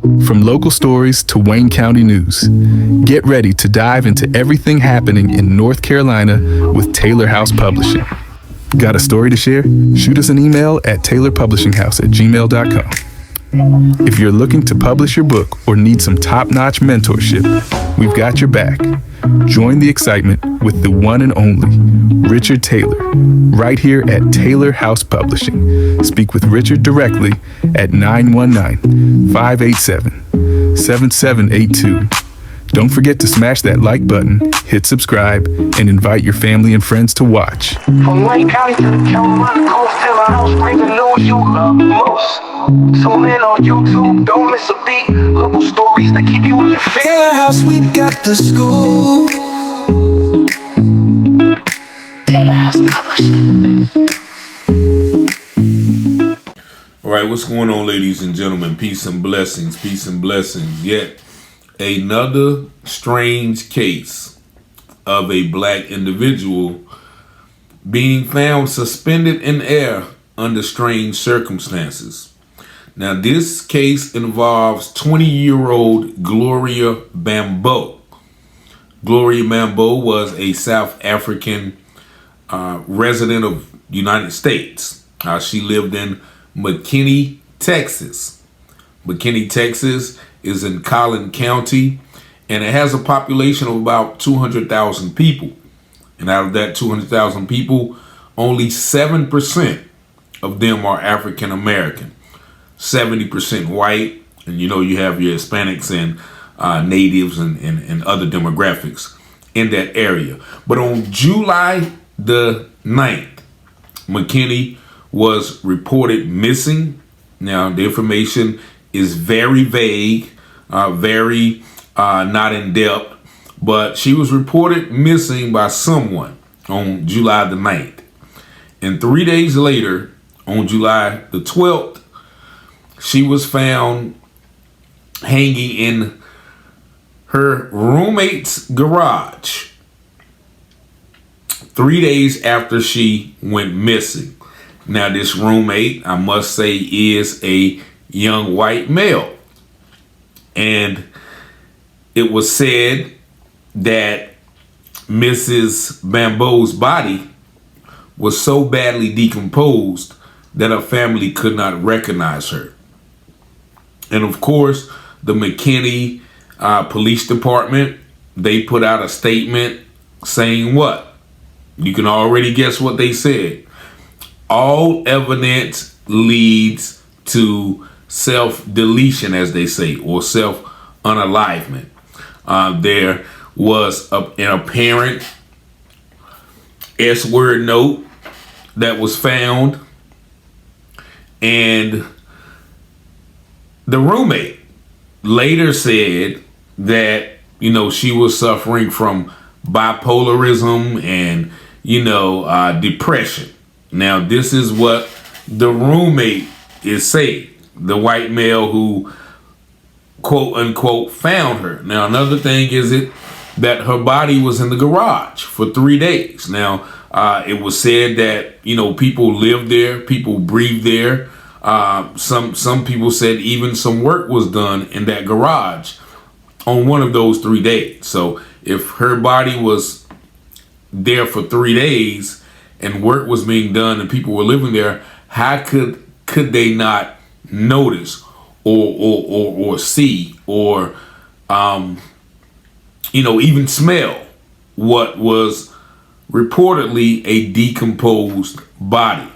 From local stories to Wayne County news, get ready to dive into everything happening in North Carolina with Taylor House Publishing. Got a story to share? Shoot us an email at taylorpublishinghouse@gmail.com. If you're looking to publish your book or need some top-notch mentorship, we've got your back. Join the excitement with the one and only Richard Taylor, right here at Taylor House Publishing. Speak with Richard directly at 919-587-7782. Don't forget to smash that like button, hit subscribe, and invite your family and friends to watch. From Wayne County to the Carolina coast, Taylor House brings the news you love most. Tune in on YouTube, don't miss a beat. Local stories that keep you in your feet. Taylor House, we got the scoop. Taylor House Publishing. All right, what's going on, ladies and gentlemen? Peace and blessings, peace and blessings. Yet another strange case of a black individual being found suspended in air under strange circumstances. Now, this case involves 20-year-old Gloria Bambo. Gloria Bambo was a South African resident of the United States. She lived in Mckinney, Texas. Mckinney, Texas is in Collin County, and it has a population of about 200,000 people. And out of that 200,000 people, only 7% of them are African American. 70% white, and you have your Hispanics and natives and other demographics in that area. But on July the 9th, Mckinney was reported missing. Now, the information is very vague, very not in depth, but she was reported missing by someone on July the 9th. And 3 days later, on July the 12th, she was found hanging in her roommate's garage 3 days after she went missing. Now, this roommate, I must say, is a young white male. And it was said that Mrs. Bambo's body was so badly decomposed that her family could not recognize her. And of course, the Mckinney Police Department, they put out a statement saying what? You can already guess what they said. All evidence leads to self-deletion, as they say, or self-unalivement. There was an apparent S-word note that was found, and the roommate later said that, she was suffering from bipolarism and, depression. Now, this is what the roommate is saying, the white male who, quote unquote, found her. Now, another thing is that her body was in the garage for 3 days. Now, it was said that, people lived there, people breathed there. Some people said even some work was done in that garage on one of those 3 days. So if her body was there for 3 days and work was being done and people were living there, how could they not notice or see or even smell what was reportedly a decomposed body?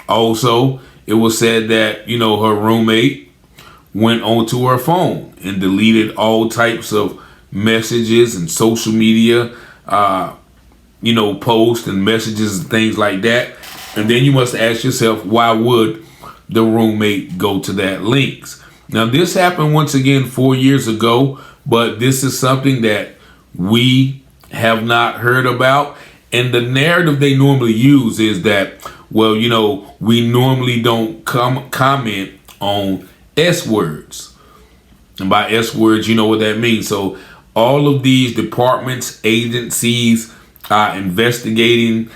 Also, it was said that her roommate went onto her phone and deleted all types of messages and social media posts and messages and things like that. And then you must ask yourself, why would the roommate go to that links? Now, this happened once again 4 years ago, but this is something that we have not heard about. And the narrative they normally use is that, well, we normally don't comment on S words. And by S words, you know what that means. So all of these departments, agencies, investigative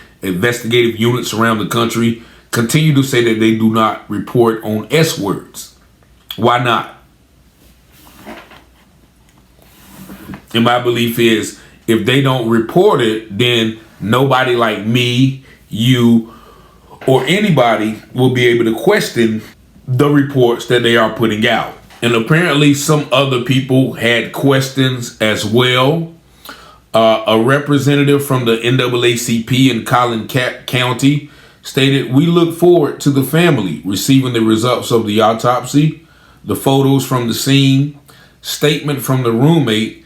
units around the country continue to say that they do not report on S words. Why not? And my belief is if they don't report it, then nobody like me, you, or anybody will be able to question the reports that they are putting out. And apparently some other people had questions as well. A representative from the NAACP in Collin County stated, "We look forward to the family receiving the results of the autopsy, the photos from the scene, statement from the roommate,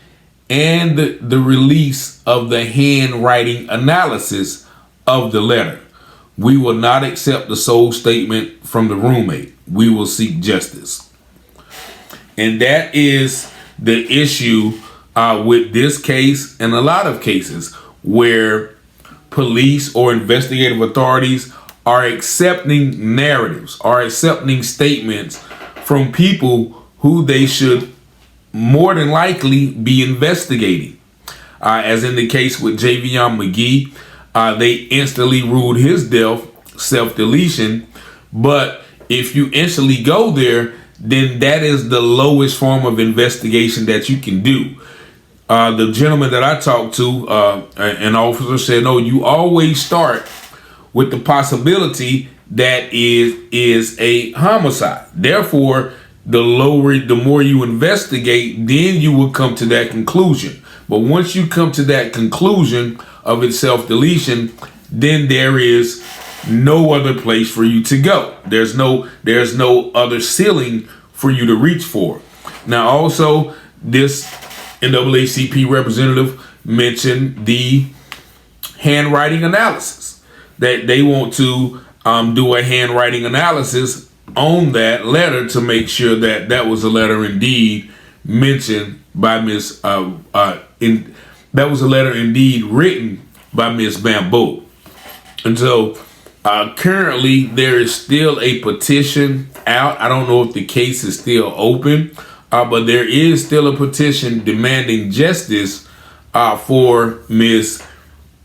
and the release of the handwriting analysis of the letter. We will not accept the sole statement from the roommate. We will seek justice." And that is the issue with this case and a lot of cases where police or investigative authorities are accepting narratives, are accepting statements from people who they should more than likely be investigating. As in the case with Javion McGee, they instantly ruled his death self-deletion. But if you instantly go there, then that is the lowest form of investigation that you can do. The gentleman that I talked to, an officer, said, no, you always start with the possibility that is a homicide. Therefore, the more you investigate, then you will come to that conclusion. But once you come to that conclusion of its self-deletion, then there is no other place for you to go. There's no other ceiling for you to reach for. Now, also, this NAACP representative mentioned the handwriting analysis, that they want to do a handwriting analysis on that letter to make sure that that was a letter indeed mentioned by that was a letter indeed written by Miss Bambo. And so currently there is still a petition out. I don't know if the case is still open, but there is still a petition demanding justice for Miss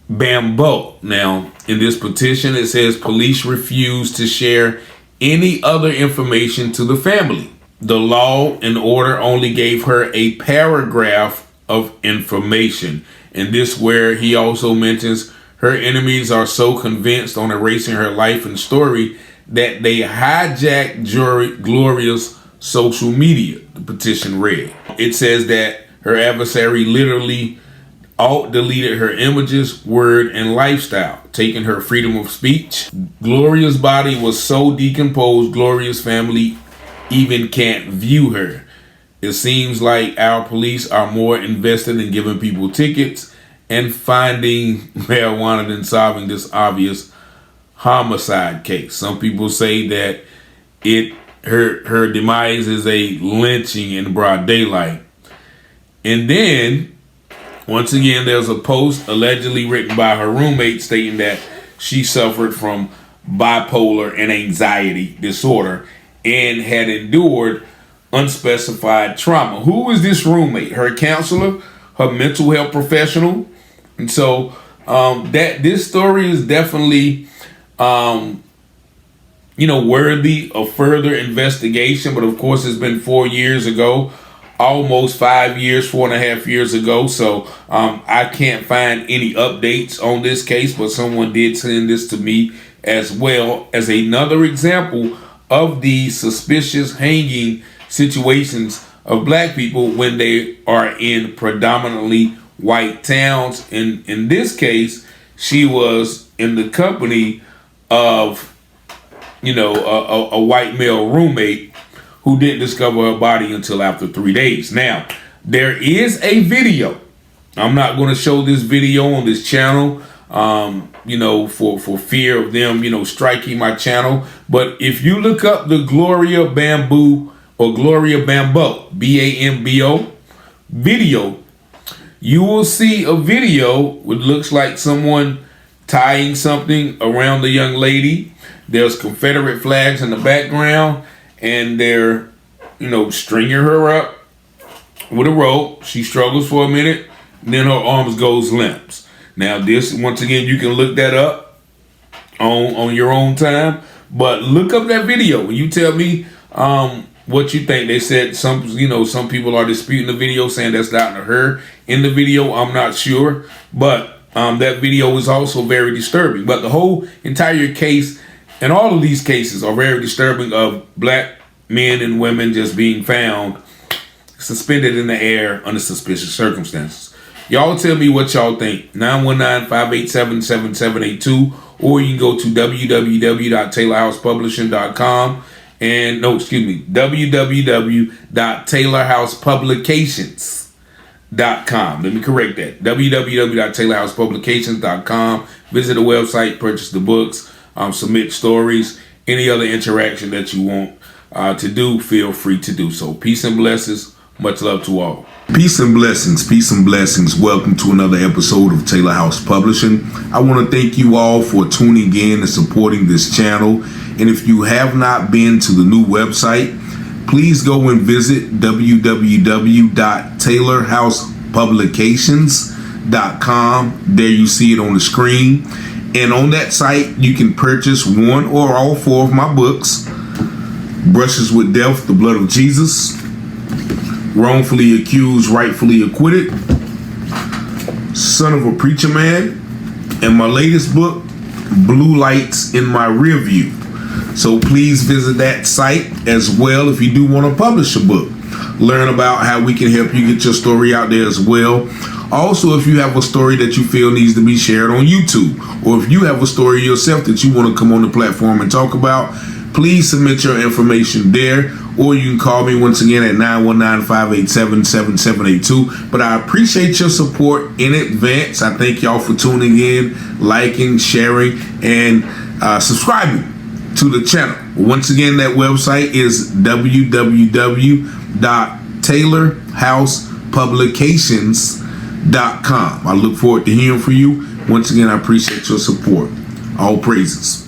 Bambo. Now, in this petition, it says police refuse to share any other information to the family. The law and order only gave her a paragraph of information. And this where he also mentions her enemies are so convinced on erasing her life and story that they hijacked Gloria's social media, the petition read. It says that her adversary literally alt-deleted her images, word, and lifestyle, taking her freedom of speech. Gloria's body was so decomposed, Gloria's family even can't view her. It seems like our police are more invested in giving people tickets and finding marijuana than solving this obvious homicide case. Some people say that her demise is a lynching in broad daylight. And then, once again, there's a post allegedly written by her roommate stating that she suffered from bipolar and anxiety disorder and had endured unspecified trauma. Who is this roommate? Her counselor, her mental health professional? And so that this story is definitely, worthy of further investigation. But of course, it's been 4 years ago, almost 5 years, 4.5 years ago. So I can't find any updates on this case, but someone did send this to me as well as another example of the suspicious hanging situations of black people when they are in predominantly white towns. In this case, she was in the company of, a white male roommate who didn't discover her body until after 3 days. Now, there is a video. I'm not going to show this video on this channel, for fear of them, striking my channel. But if you look up the Gloria Bambo or Gloria Bambo, Bambo video, you will see a video which looks like someone tying something around the young lady. There's Confederate flags in the background, and they're, stringing her up with a rope. She struggles for a minute, and then her arms goes limp. Now, this, once again, you can look that up on your own time, but look up that video. When you tell me what you think. They said some people are disputing the video, saying that's not her in the video. I'm not sure, but that video is also very disturbing. But the whole entire case, and all of these cases are very disturbing, of black men and women just being found suspended in the air under suspicious circumstances. Y'all tell me what y'all think. 919-587-7782, or you can go to www.taylorhousepublishing.com and www.taylorhousepublications.com. Let me correct that. www.taylorhousepublications.com. Visit the website, purchase the books, submit stories, any other interaction that you want to do, feel free to do so. Peace and blessings. Much love to all. Peace and blessings. Peace and blessings. Welcome to another episode of Taylor House Publishing. I want to thank you all for tuning in and supporting this channel. And if you have not been to the new website, please go and visit www.taylorhousepublications.com. There you see it on the screen. And on that site, you can purchase one or all four of my books: Brushes with Death, The Blood of Jesus; Wrongfully Accused, Rightfully Acquitted; Son of a Preacher Man; and my latest book, Blue Lights in My Rear View. So please visit that site as well if you do want to publish a book. Learn about how we can help you get your story out there as well. Also, if you have a story that you feel needs to be shared on YouTube, or if you have a story yourself that you want to come on the platform and talk about, please submit your information there, or you can call me once again at 919-587-7782. But I appreciate your support in advance. I thank y'all for tuning in, liking, sharing, and subscribing to the channel. Once again, that website is www.taylorhousepublications.com. I look forward to hearing from you. Once again, I appreciate your support. All praises.